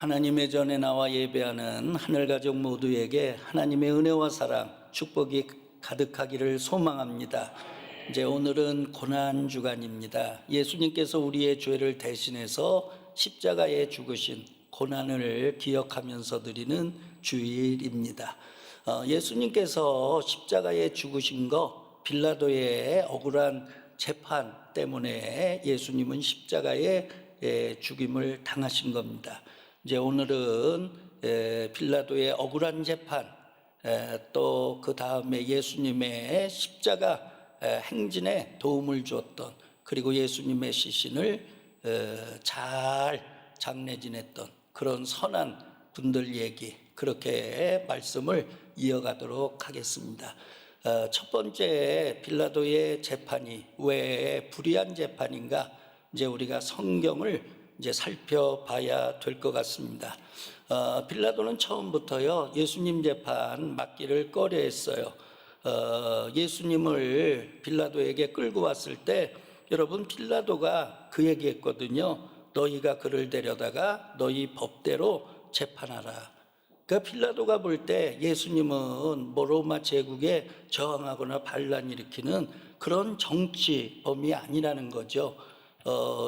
하나님의 전에 나와 예배하는 하늘가족 모두에게 하나님의 은혜와 사랑, 축복이 가득하기를 소망합니다. 이제 오늘은 고난주간입니다. 예수님께서 우리의 죄를 대신해서 십자가에 죽으신 고난을 기억하면서 드리는 주일입니다. 예수님께서 십자가에 죽으신 거, 빌라도의 억울한 재판 때문에 예수님은 십자가에 죽임을 당하신 겁니다. 이제 오늘은 빌라도의 억울한 재판, 또 그 다음에 예수님의 십자가 행진에 도움을 주었던, 그리고 예수님의 시신을 잘 장례 지냈던 그런 선한 분들 얘기, 그렇게 말씀을 이어가도록 하겠습니다. 첫 번째, 빌라도의 재판이 왜 불의한 재판인가? 이제 우리가 성경을 이제 살펴봐야 될 것 같습니다. 빌라도는 처음부터요, 예수님 재판 맡기를 꺼려했어요. 예수님을 빌라도에게 끌고 왔을 때, 여러분, 빌라도가 그 얘기했거든요. 너희가 그를 데려다가 너희 법대로 재판하라. 그러니까 빌라도가 볼 때 예수님은 뭐 로마 제국에 저항하거나 반란 일으키는 그런 정치범이 아니라는 거죠.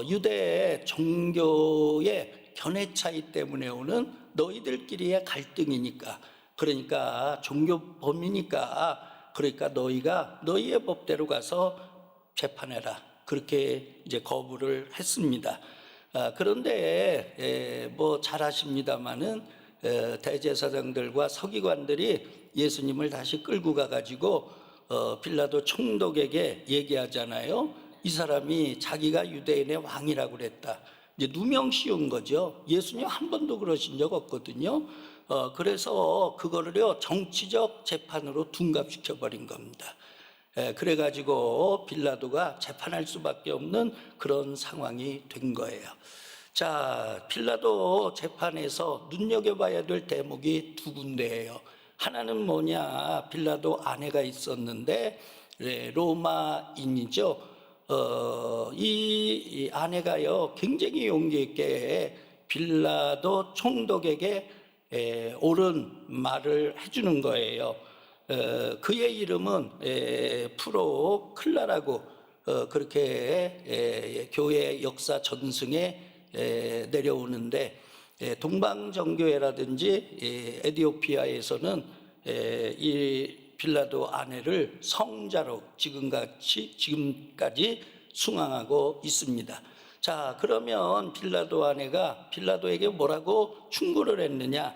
유대 종교의 견해 차이 때문에 오는 너희들끼리의 갈등이니까, 그러니까 종교범이니까, 그러니까 너희가 너희의 법대로 가서 재판해라, 그렇게 이제 거부를 했습니다. 그런데 뭐 잘하십니다마는 대제사장들과 서기관들이 예수님을 다시 끌고 가가지고 빌라도 총독에게 얘기하잖아요. 이 사람이 자기가 유대인의 왕이라고 그랬다. 이제 누명 씌운 거죠. 예수님 한 번도 그러신 적 없거든요. 그래서 그거를요, 정치적 재판으로 둔갑시켜 버린 겁니다. 그래가지고 빌라도가 재판할 수밖에 없는 그런 상황이 된 거예요. 자, 빌라도 재판에서 눈여겨봐야 될 대목이 두 군데예요. 하나는 뭐냐, 빌라도 아내가 있었는데 로마인이죠. 이 아내가요, 굉장히 용기 있게 빌라도 총독에게 옳은 말을 해주는 거예요. 그의 이름은 프로 클라라고 그렇게 교회 역사 전승에 내려오는데, 동방정교회라든지 에티오피아에서는 이 빌라도 아내를 성자로 지금까지 숭앙하고 있습니다. 자, 그러면 빌라도 아내가 빌라도에게 뭐라고 충고를 했느냐?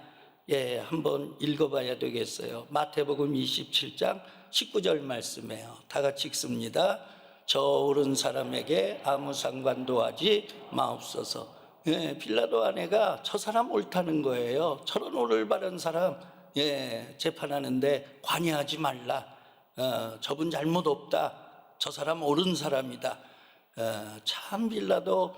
한번 읽어봐야 되겠어요. 마태복음 27장 19절 말씀이에요. 다 같이 읽습니다. 저 옳은 사람에게 아무 상관도 하지 마옵소서. 빌라도 아내가 저 사람 옳다는 거예요. 저런 오를 바른 사람 재판하는데 관여하지 말라. 저분 잘못 없다. 저 사람 옳은 사람이다. 참 빌라도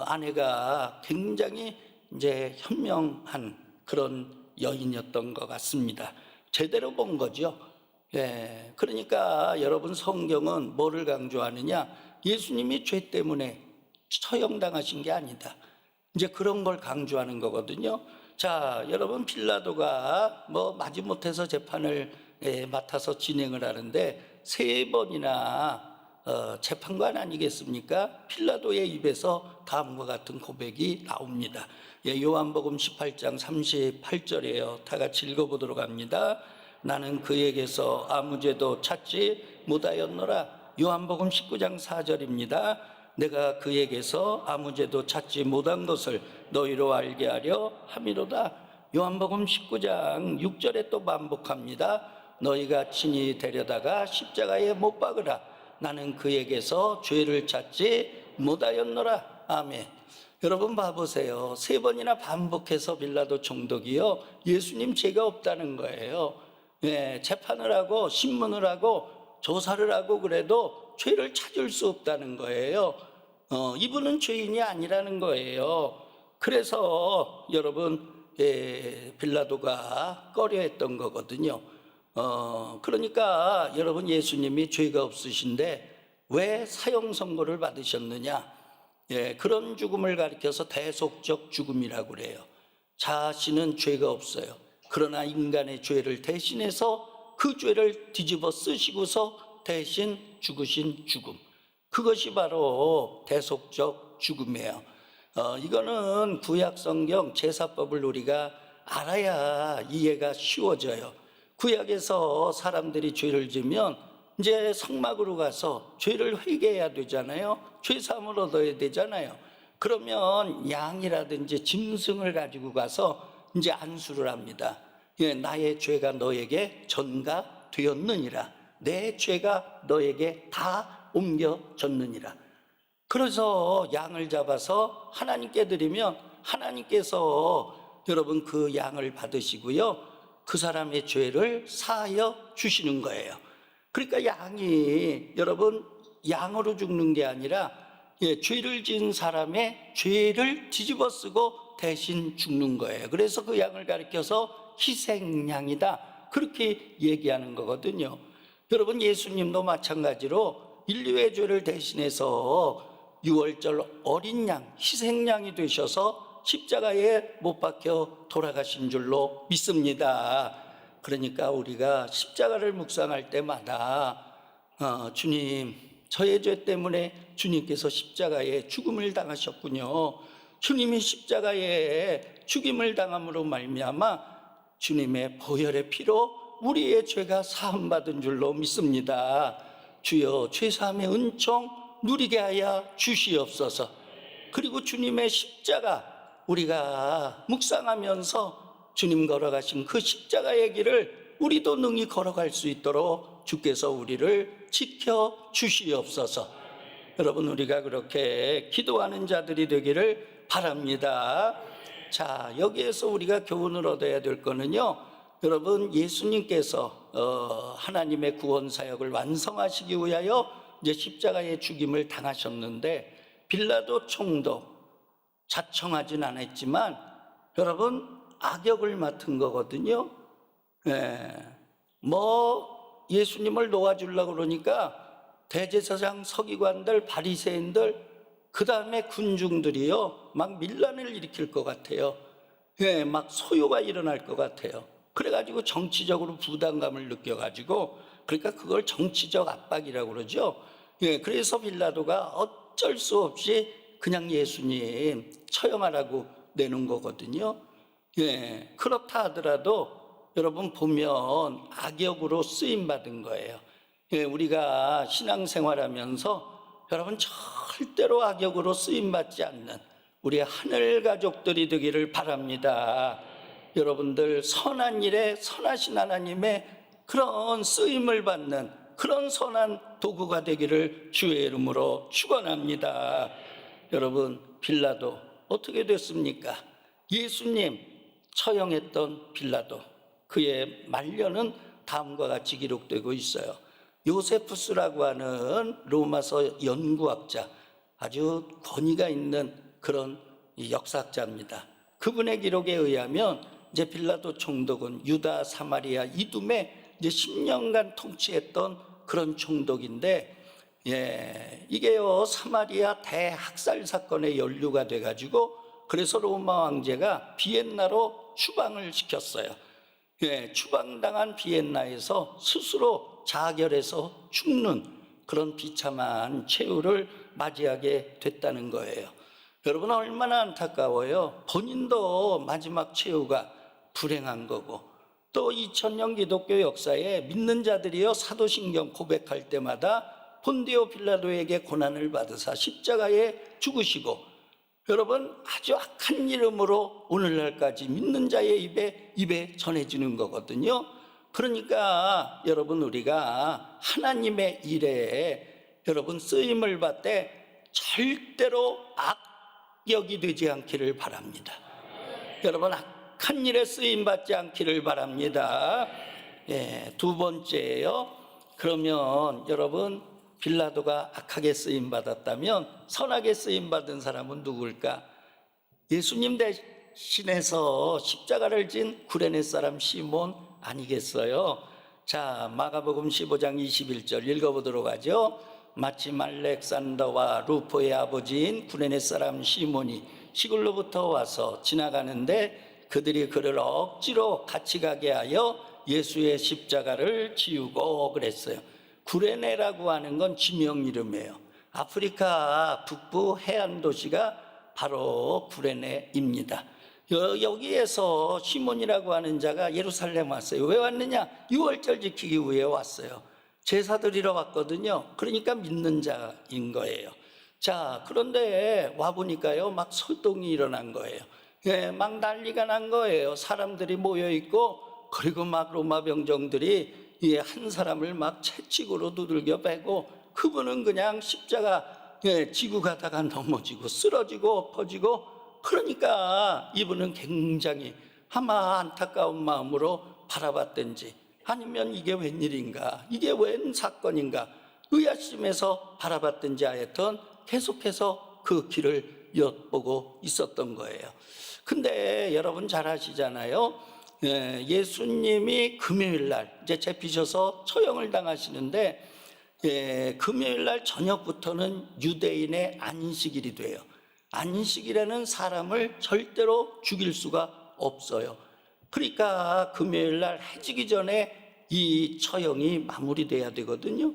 아내가 굉장히 이제 현명한 그런 여인이었던 것 같습니다. 제대로 본 거죠. 그러니까 여러분, 성경은 뭐를 강조하느냐? 예수님이 죄 때문에 처형당하신 게 아니다. 이제 그런 걸 강조하는 거거든요. 자, 여러분, 빌라도가 뭐 마지못해서 재판을 맡아서 진행을 하는데 3번이나 재판관 아니겠습니까? 빌라도의 입에서 다음과 같은 고백이 나옵니다. 요한복음 18장 38절이에요. 다 같이 읽어보도록 합니다. 나는 그에게서 아무 죄도 찾지 못하였노라. 요한복음 19장 4절입니다. 내가 그에게서 아무 죄도 찾지 못한 것을 너희로 알게 하려 함이로다. 요한복음 19장 6절에 또 반복합니다. 너희가 친히 데려다가 십자가에 못 박으라. 나는 그에게서 죄를 찾지 못하였노라. 아멘. 여러분 봐보세요. 3번이나 반복해서 빌라도 총독이요, 예수님 죄가 없다는 거예요. 재판을 하고 신문을 하고 조사를 하고 그래도 죄를 찾을 수 없다는 거예요. 이분은 죄인이 아니라는 거예요. 그래서 여러분, 빌라도가 꺼려했던 거거든요. 그러니까 여러분, 예수님이 죄가 없으신데 왜 사형 선고를 받으셨느냐? 그런 죽음을 가리켜서 대속적 죽음이라고 그래요. 자신은 죄가 없어요. 그러나 인간의 죄를 대신해서 그 죄를 뒤집어 쓰시고서 대신 죽으신 죽음. 그것이 바로 대속적 죽음이에요. 이거는 구약 성경 제사법을 우리가 알아야 이해가 쉬워져요. 구약에서 사람들이 죄를 지면 이제 성막으로 가서 죄를 회개해야 되잖아요. 죄사함을 얻어야 되잖아요. 그러면 양이라든지 짐승을 가지고 가서 이제 안수를 합니다. 나의 죄가 너에게 전가되었느니라. 내 죄가 너에게 다 옮겨졌느니라. 그래서 양을 잡아서 하나님께 드리면 하나님께서 여러분 그 양을 받으시고요, 그 사람의 죄를 사하여 주시는 거예요. 그러니까 양이 여러분 양으로 죽는 게 아니라 죄를 지은 사람의 죄를 뒤집어 쓰고 대신 죽는 거예요. 그래서 그 양을 가리켜서 희생양이다, 그렇게 얘기하는 거거든요. 여러분 예수님도 마찬가지로 인류의 죄를 대신해서 유월절 어린 양, 희생양이 되셔서 십자가에 못 박혀 돌아가신 줄로 믿습니다. 그러니까 우리가 십자가를 묵상할 때마다 주님, 저의 죄 때문에 주님께서 십자가에 죽음을 당하셨군요. 주님이 십자가에 죽임을 당함으로 말미암아 주님의 보혈의 피로 우리의 죄가 사함받은 줄로 믿습니다. 주여 죄사함의 은총 누리게 하여 주시옵소서. 그리고 주님의 십자가 우리가 묵상하면서 주님 걸어가신 그 십자가의 길을 우리도 능히 걸어갈 수 있도록 주께서 우리를 지켜 주시옵소서. 여러분 우리가 그렇게 기도하는 자들이 되기를 바랍니다. 자, 여기에서 우리가 교훈을 얻어야 될 거는요, 여러분 예수님께서 하나님의 구원 사역을 완성하시기 위하여 이제 십자가의 죽임을 당하셨는데 빌라도 총독 자청하진 않았지만 여러분 악역을 맡은 거거든요. 뭐 예수님을 놓아주려고 그러니까 대제사장 서기관들 바리새인들 그 다음에 군중들이요 막 밀란을 일으킬 것 같아요. 막 소요가 일어날 것 같아요. 그래가지고 정치적으로 부담감을 느껴가지고, 그러니까 그걸 정치적 압박이라고 그러죠. 그래서 빌라도가 어쩔 수 없이 그냥 예수님 처형하라고 내놓은 거거든요. 그렇다 하더라도 여러분 보면 악역으로 쓰임 받은 거예요. 우리가 신앙생활하면서 여러분 절대로 악역으로 쓰임 받지 않는 우리 하늘 가족들이 되기를 바랍니다. 여러분들 선한 일에 선하신 하나님의 그런 쓰임을 받는 그런 선한 도구가 되기를 주의 이름으로 축원합니다. 여러분 빌라도 어떻게 됐습니까? 예수님 처형했던 빌라도, 그의 말년은 다음과 같이 기록되고 있어요. 요세푸스라고 하는 로마서 연구학자, 아주 권위가 있는 그런 역사학자입니다. 그분의 기록에 의하면 이제 빌라도 총독은 유다 사마리아 이둠에 이제 10년간 통치했던 그런 총독인데, 이게요 사마리아 대학살 사건에 연루가 돼가지고 그래서 로마 황제가 비엔나로 추방을 시켰어요. 추방당한 비엔나에서 스스로 자결해서 죽는 그런 비참한 최후를 맞이하게 됐다는 거예요. 여러분 얼마나 안타까워요. 본인도 마지막 최후가 불행한 거고, 또 2000년 기독교 역사에 믿는 자들이요 사도신경 고백할 때마다 본디오 빌라도에게 고난을 받으사 십자가에 죽으시고, 여러분 아주 악한 이름으로 오늘날까지 믿는 자의 입에 전해지는 거거든요. 그러니까 여러분 우리가 하나님의 일에 여러분 쓰임을 받되 절대로 악역이 되지 않기를 바랍니다. 여러분 악한 일에 쓰임 받지 않기를 바랍니다. 두 번째예요. 그러면 여러분 빌라도가 악하게 쓰임 받았다면 선하게 쓰임 받은 사람은 누굴까? 예수님 대신해서 십자가를 진 구레네 사람 시몬 아니겠어요? 자, 마가복음 15장 21절 읽어보도록 하죠. 마침 알렉산더와 루포의 아버지인 구레네 사람 시몬이 시골로부터 와서 지나가는데 그들이 그를 억지로 같이 가게 하여 예수의 십자가를 지우고 그랬어요. 구레네라고 하는 건 지명 이름이에요. 아프리카 북부 해안 도시가 바로 구레네입니다. 여기에서 시몬이라고 하는 자가 예루살렘 왔어요. 왜 왔느냐? 유월절 지키기 위해 왔어요. 제사 드리러 왔거든요. 그러니까 믿는 자인 거예요. 자, 그런데 와보니까요, 막 소동이 일어난 거예요. 예, 막 난리가 난 거예요. 사람들이 모여있고, 그리고 막 로마 병정들이 한 사람을 막 채찍으로 두들겨 패고, 그분은 그냥 십자가 지고 가다가 넘어지고 쓰러지고 엎어지고, 그러니까 이분은 굉장히 아마 안타까운 마음으로 바라봤든지, 아니면 이게 웬일인가, 이게 웬 사건인가 의아심에서 바라봤든지 하여튼 계속해서 그 길을 엿보고 있었던 거예요. 근데 여러분 잘 아시잖아요. 예수님이 금요일날 이제 잡히셔서 처형을 당하시는데, 금요일날 저녁부터는 유대인의 안식일이 돼요. 안식일에는 사람을 절대로 죽일 수가 없어요. 그러니까 금요일날 해지기 전에 이 처형이 마무리돼야 되거든요.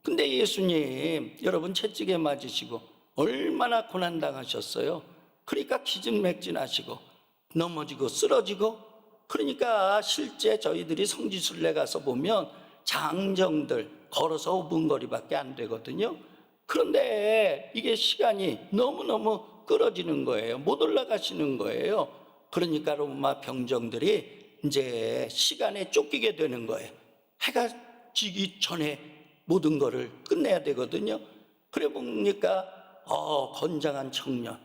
근데 예수님, 여러분 채찍에 맞으시고 얼마나 고난당하셨어요. 그러니까 기진맥진하시고 넘어지고 쓰러지고, 그러니까 실제 저희들이 성지순례 가서 보면 장정들 걸어서 5분 거리밖에 안 되거든요. 그런데 이게 시간이 너무너무 끌어지는 거예요. 못 올라가시는 거예요. 그러니까 로마 병정들이 이제 시간에 쫓기게 되는 거예요. 해가 지기 전에 모든 거를 끝내야 되거든요. 그래 보니까 건장한 청년,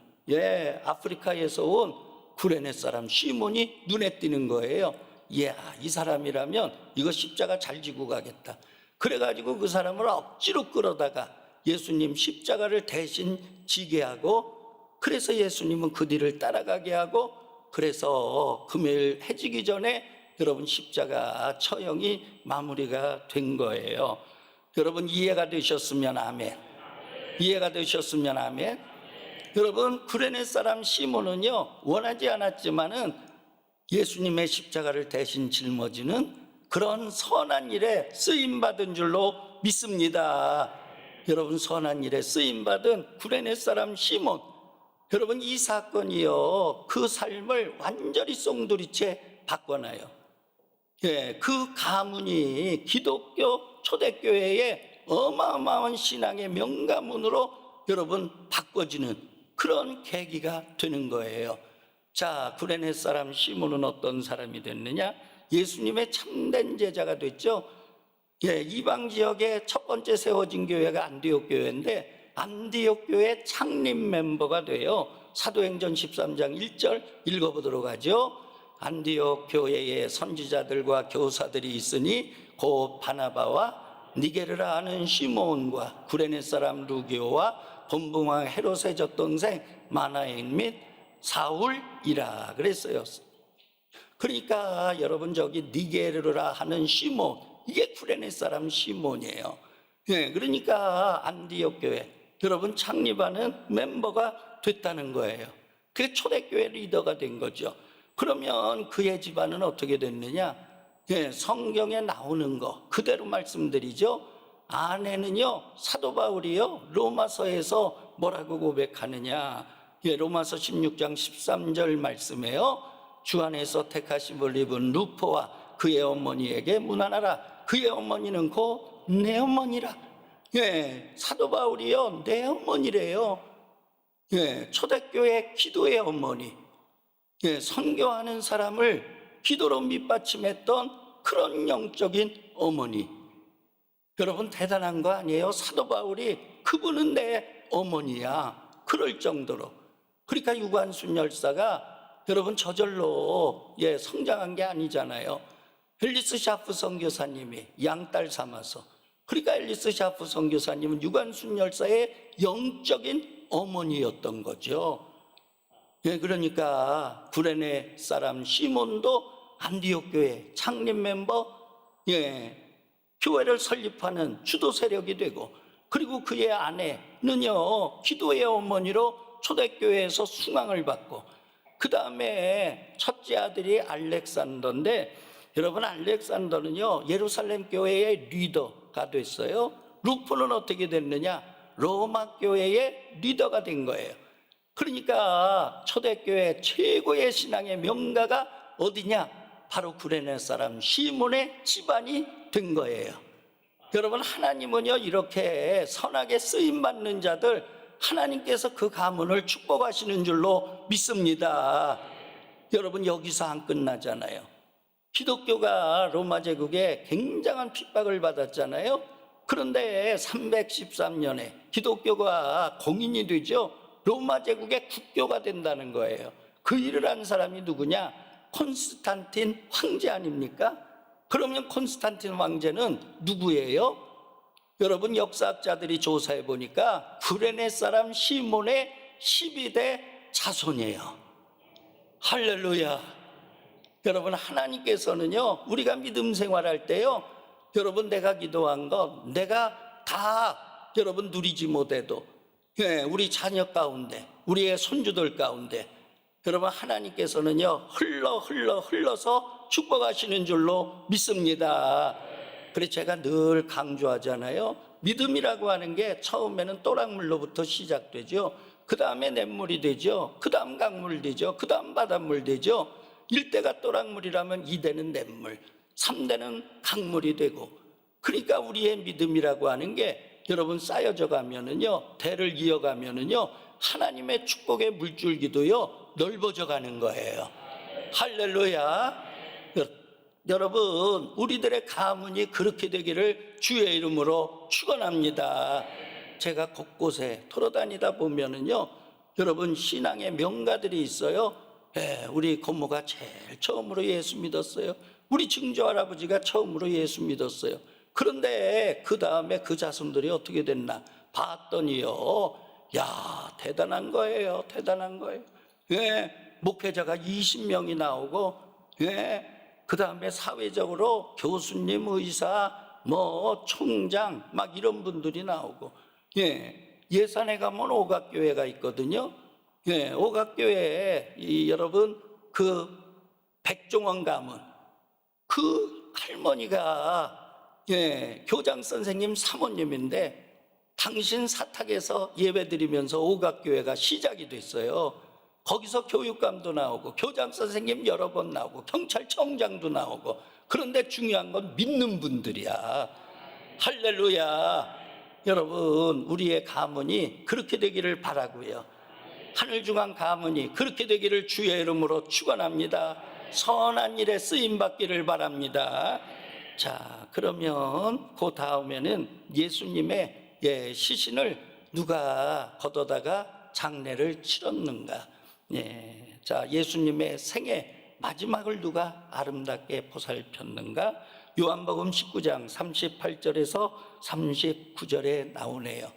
아프리카에서 온 구레네 사람 시몬이 눈에 띄는 거예요. 이 사람이라면 이거 십자가 잘 지고 가겠다. 그래가지고 그 사람을 억지로 끌어다가 예수님 십자가를 대신 지게 하고, 그래서 예수님은 그 뒤를 따라가게 하고, 그래서 금요일 해지기 전에 여러분 십자가 처형이 마무리가 된 거예요. 여러분 이해가 되셨으면 아멘. 이해가 되셨으면 아멘. 여러분 구레네 사람 시몬은요, 원하지 않았지만은 예수님의 십자가를 대신 짊어지는 그런 선한 일에 쓰임받은 줄로 믿습니다. 여러분 선한 일에 쓰임받은 구레네 사람 시몬, 여러분 이 사건이요, 그 삶을 완전히 송두리째 바꿔놔요. 그 가문이 기독교 초대교회의 어마어마한 신앙의 명가문으로 여러분 바꿔지는 그런 계기가 되는 거예요. 자, 구레네 사람 시몬은 어떤 사람이 됐느냐? 예수님의 참된 제자가 됐죠. 이방 지역의 첫 번째 세워진 교회가 안디옥 교회인데, 안디옥 교회 창립 멤버가 돼요. 사도행전 13장 1절 읽어보도록 하죠. 안디옥 교회에 선지자들과 교사들이 있으니 곧 바나바와 니게르라 하는 시몬과 구레네 사람 루기오와 본붕왕 헤롯의 젖동생 마나엔 및 사울이라 그랬어요. 그러니까 여러분 저기 니게르라 하는 시몬, 이게 구레네 사람 시몬이에요. 그러니까 안디옥 교회 여러분 창립하는 멤버가 됐다는 거예요. 그게 초대교회 리더가 된 거죠. 그러면 그의 집안은 어떻게 됐느냐? 성경에 나오는 거 그대로 말씀드리죠. 아내는요, 사도 바울이요, 로마서에서 뭐라고 고백하느냐? 로마서 16장 13절 말씀에요. 주 안에서 택하심을 입은 루포와 그의 어머니에게 문안하라. 그의 어머니는 곧 내 어머니라. 사도 바울이요, 내 어머니래요. 초대교회 기도의 어머니. 선교하는 사람을 기도로 밑받침했던 그런 영적인 어머니. 여러분 대단한 거 아니에요? 사도 바울이 그분은 내 어머니야. 그럴 정도로. 그러니까 유관순 열사가 여러분 저절로 성장한 게 아니잖아요. 앨리스 샤프 선교사님이 양딸 삼아서, 그러니까 앨리스 샤프 선교사님은 유관순 열사의 영적인 어머니였던 거죠. 그러니까 구레네 사람 시몬도 안디옥 교회 창립 멤버, 교회를 설립하는 주도 세력이 되고, 그리고 그의 아내는요 기도의 어머니로 초대교회에서 수강을 받고, 그 다음에 첫째 아들이 알렉산더인데, 여러분 알렉산더는요 예루살렘 교회의 리더가 됐어요. 루프는 어떻게 됐느냐? 로마 교회의 리더가 된 거예요. 그러니까 초대교회 최고의 신앙의 명가가 어디냐? 바로 구레네 사람 시몬의 집안이 된 거예요. 여러분, 하나님은요 이렇게 선하게 쓰임받는 자들, 하나님께서 그 가문을 축복하시는 줄로 믿습니다. 여러분, 여기서 안 끝나잖아요. 기독교가 로마 제국에 굉장한 핍박을 받았잖아요. 그런데 313년에 기독교가 공인이 되죠. 로마 제국의 국교가 된다는 거예요. 그 일을 한 사람이 누구냐? 콘스탄틴 황제 아닙니까? 그러면 콘스탄틴 황제는 누구예요? 여러분, 역사학자들이 조사해 보니까 구레네 사람 시몬의 12대 자손이에요. 할렐루야. 여러분, 하나님께서는요 우리가 믿음 생활할 때요, 여러분 내가 기도한 것 내가 다 여러분 누리지 못해도, 우리 자녀 가운데, 우리의 손주들 가운데 여러분 하나님께서는요 흘러서 축복하시는 줄로 믿습니다. 그래서 제가 늘 강조하잖아요. 믿음이라고 하는 게 처음에는 또랑물로부터 시작되죠. 그 다음에 냇물이 되죠. 그 다음 강물 되죠. 그 다음 바닷물 되죠. 1대가 또랑물이라면 2대는 냇물, 3대는 강물이 되고, 그러니까 우리의 믿음이라고 하는 게 여러분 쌓여져 가면은요, 대를 이어가면은요, 하나님의 축복의 물줄기도요 넓어져 가는 거예요. 할렐루야. 여러분, 우리들의 가문이 그렇게 되기를 주의 이름으로 축원합니다. 제가 곳곳에 돌아다니다 보면은요, 여러분 신앙의 명가들이 있어요. 우리 고모가 제일 처음으로 예수 믿었어요. 우리 증조 할아버지가 처음으로 예수 믿었어요. 그런데 그 다음에 그 자손들이 어떻게 됐나 봤더니요, 야, 대단한 거예요. 대단한 거예요. 목회자가 20명이 나오고, 그 다음에 사회적으로 교수님, 의사, 총장 막 이런 분들이 나오고, 예산에 가면 오각교회가 있거든요. 오각교회에 여러분 그 백종원 가문, 그 할머니가 교장 선생님 사모님인데, 당신 사탁에서 예배드리면서 오각교회가 시작이 됐어요. 거기서 교육감도 나오고 교장 선생님 여러 번 나오고 경찰청장도 나오고. 그런데 중요한 건 믿는 분들이야. 할렐루야. 여러분, 우리의 가문이 그렇게 되기를 바라고요. 하늘중앙 가문이 그렇게 되기를 주의 이름으로 축원합니다. 선한 일에 쓰임받기를 바랍니다. 자, 그러면 그 다음에는 예수님의 시신을 누가 걷어다가 장례를 치렀는가. 자, 예수님의 생애 마지막을 누가 아름답게 보살폈는가. 요한복음 19장 38절에서 39절에 나오네요.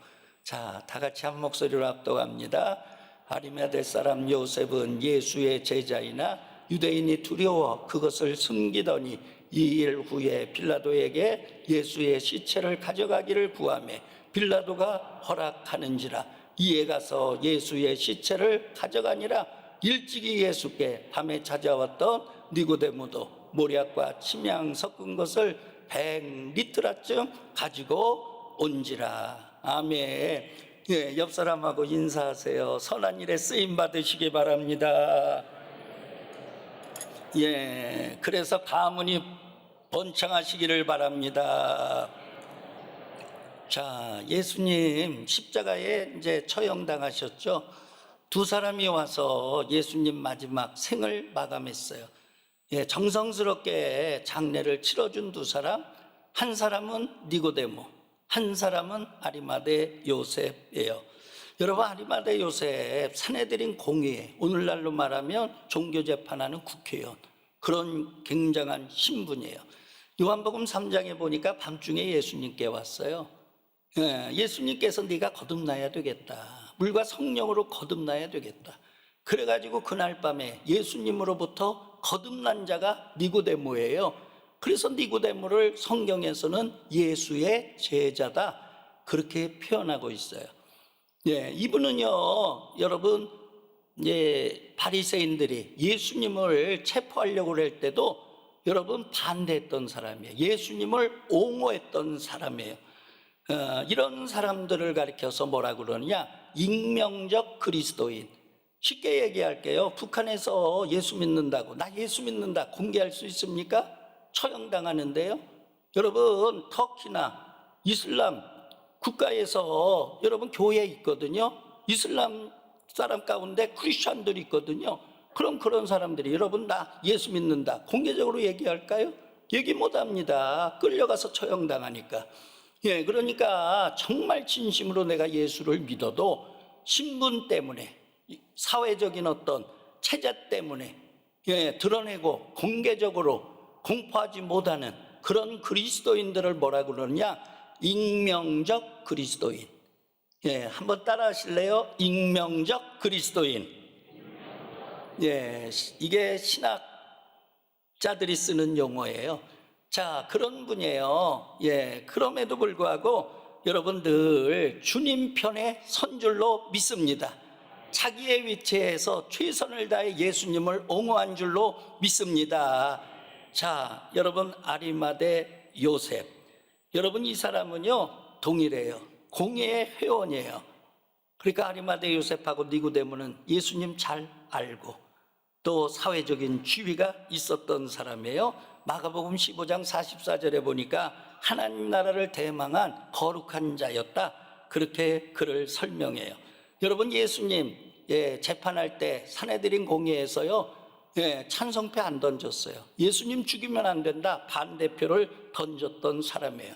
자, 다 같이 한 목소리로 압도합니다. 아리마대 사람 요셉은 예수의 제자이나 유대인이 두려워 그것을 숨기더니 2일 후에 빌라도에게 예수의 시체를 가져가기를 구하매 빌라도가 허락하는지라. 이에 가서 예수의 시체를 가져가니라. 일찍이 예수께 밤에 찾아왔던 니고데모도 모략과 침향 섞은 것을 100리트라쯤 가지고 온지라. 아멘. 옆 사람하고 인사하세요. 선한 일에 쓰임 받으시기 바랍니다. 그래서 가문이 번창하시기를 바랍니다. 자, 예수님 십자가에 이제 처형당하셨죠. 두 사람이 와서 예수님 마지막 생을 마감했어요. 정성스럽게 장례를 치러준 두 사람, 한 사람은 니고데모, 한 사람은 아리마대 요셉이에요. 여러분, 아리마대 요셉 사내들인 공의회, 오늘날로 말하면 종교재판하는 국회의원, 그런 굉장한 신분이에요. 요한복음 3장에 보니까 밤중에 예수님께 왔어요. 예수님께서 네가 거듭나야 되겠다. 물과 성령으로 거듭나야 되겠다. 그래가지고 그날 밤에 예수님으로부터 거듭난 자가 니고데모예요. 그래서 니고데모를 성경에서는 예수의 제자다, 그렇게 표현하고 있어요. 예, 이분은요, 여러분, 예, 바리새인들이 예수님을 체포하려고 할 때도 여러분 반대했던 사람이에요. 예수님을 옹호했던 사람이에요. 이런 사람들을 가리켜서 뭐라 그러느냐? 익명적 그리스도인. 쉽게 얘기할게요. 북한에서 예수 믿는다고, 나 예수 믿는다 공개할 수 있습니까? 처형당하는데요. 여러분, 터키나 이슬람 국가에서 여러분 교회에 있거든요. 이슬람 사람 가운데 크리스천들이 있거든요. 그럼 그런 사람들이 여러분 나 예수 믿는다 공개적으로 얘기할까요? 얘기 못합니다. 끌려가서 처형당하니까. 예, 그러니까 정말 진심으로 내가 예수를 믿어도 신분 때문에, 사회적인 어떤 체제 때문에, 예, 드러내고 공개적으로 공포하지 못하는 그런 그리스도인들을 뭐라 그러느냐? 익명적 그리스도인. 예, 한번 따라 하실래요? 익명적 그리스도인. 예, 이게 신학자들이 쓰는 용어예요. 자, 그런 분이에요. 예, 그럼에도 불구하고 여러분들 주님 편에 선 줄로 믿습니다. 자기의 위치에서 최선을 다해 예수님을 옹호한 줄로 믿습니다. 자, 여러분, 아리마대 요셉. 여러분, 이 사람은요, 동일해요. 공예의 회원이에요. 그러니까 아리마대 요셉하고 니고데모는 예수님 잘 알고 또 사회적인 지위가 있었던 사람이에요. 마가복음 15장 44절에 보니까 하나님 나라를 대망한 거룩한 자였다, 그렇게 그를 설명해요. 여러분, 예수님 재판할 때 산헤드린 공회에서요, 찬성표 안 던졌어요. 예수님 죽이면 안 된다 반대표를 던졌던 사람이에요.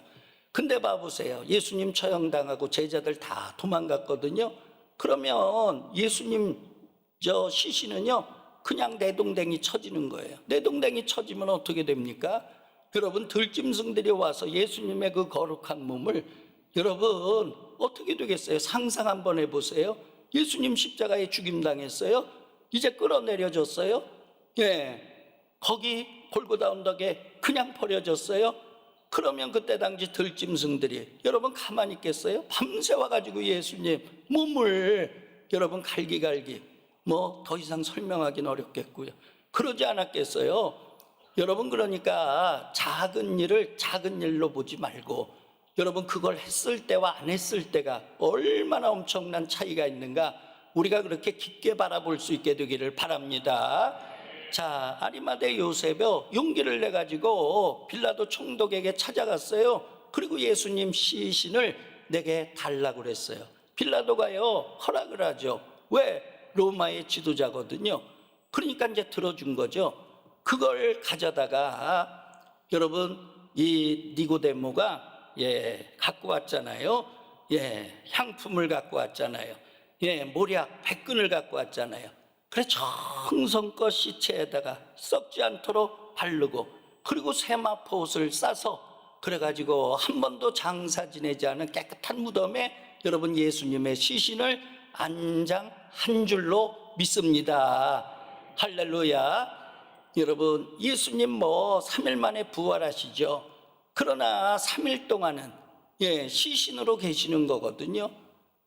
근데 봐보세요. 예수님 처형당하고 제자들 다 도망갔거든요. 그러면 예수님 시신은요 그냥 내동댕이 쳐지는 거예요. 내동댕이 쳐지면 어떻게 됩니까? 여러분, 들짐승들이 와서 예수님의 그 거룩한 몸을 여러분 어떻게 되겠어요? 상상 한번 해보세요. 예수님 십자가에 죽임당했어요. 이제 끌어내려졌어요. 거기 골고다 언덕에 그냥 버려졌어요. 그러면 그때 당시 들짐승들이 여러분 가만히 있겠어요? 밤새 와가지고 예수님 몸을 여러분 갈기갈기, 뭐 더 이상 설명하기는 어렵겠고요. 그러지 않았겠어요? 여러분, 그러니까 작은 일을 작은 일로 보지 말고 여러분 그걸 했을 때와 안 했을 때가 얼마나 엄청난 차이가 있는가, 우리가 그렇게 깊게 바라볼 수 있게 되기를 바랍니다. 자, 아리마대 요셉이 용기를 내가지고 빌라도 총독에게 찾아갔어요. 그리고 예수님 시신을 내게 달라고 그랬어요. 빌라도가요 허락을 하죠. 왜? 로마의 지도자거든요. 그러니까 이제 들어준 거죠. 그걸 가져다가 여러분 이 니고데모가 갖고 왔잖아요. 향품을 갖고 왔잖아요. 모략 백근을 갖고 왔잖아요. 그래 정성껏 시체에다가 썩지 않도록 바르고, 그리고 세마포 옷을 싸서 그래가지고 한 번도 장사 지내지 않은 깨끗한 무덤에 여러분 예수님의 시신을 안장한 줄로 믿습니다. 할렐루야. 여러분, 예수님 3일 만에 부활하시죠. 그러나 3일 동안은 시신으로 계시는 거거든요.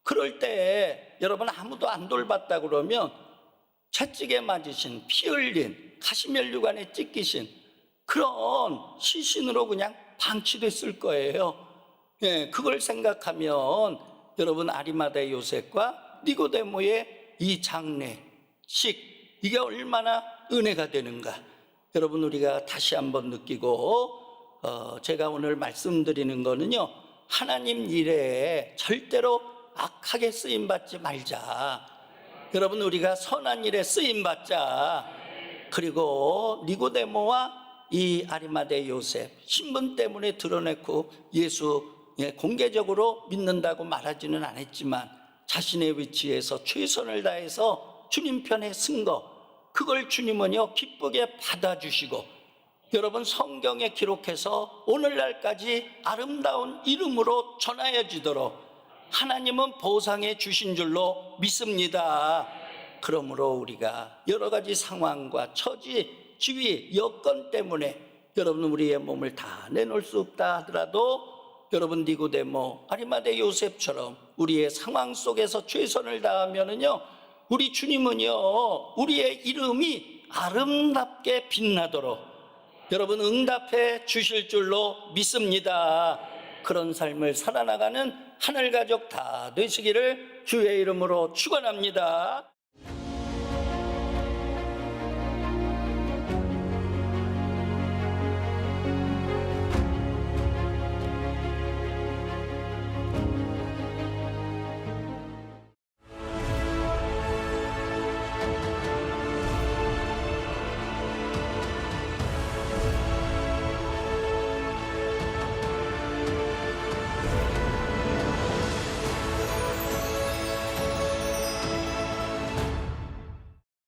그럴 때 여러분 아무도 안 돌봤다 그러면 채찍에 맞으신, 피 흘린, 가시면류관에 찢기신 그런 시신으로 그냥 방치됐을 거예요. 그걸 생각하면 여러분 아리마대 요셉과 니고데모의 이 장례식, 이게 얼마나 은혜가 되는가 여러분 우리가 다시 한번 느끼고, 제가 오늘 말씀드리는 거는요, 하나님 일에 절대로 악하게 쓰임받지 말자. 여러분, 우리가 선한 일에 쓰임받자. 그리고 니고데모와 이 아리마대 요셉 신분 때문에 드러냈고 예수 공개적으로 믿는다고 말하지는 않았지만 자신의 위치에서 최선을 다해서 주님 편에 쓴 거, 그걸 주님은요 기쁘게 받아주시고 여러분 성경에 기록해서 오늘날까지 아름다운 이름으로 전하여지도록 하나님은 보상해 주신 줄로 믿습니다. 그러므로 우리가 여러 가지 상황과 처지, 지위, 여건 때문에 여러분 우리의 몸을 다 내놓을 수 없다 하더라도 여러분 니고데모, 아리마대 요셉처럼 우리의 상황 속에서 최선을 다하면은요, 우리 주님은요, 우리의 이름이 아름답게 빛나도록 여러분 응답해 주실 줄로 믿습니다. 그런 삶을 살아나가는 하늘 가족 다 되시기를 주의 이름으로 축원합니다.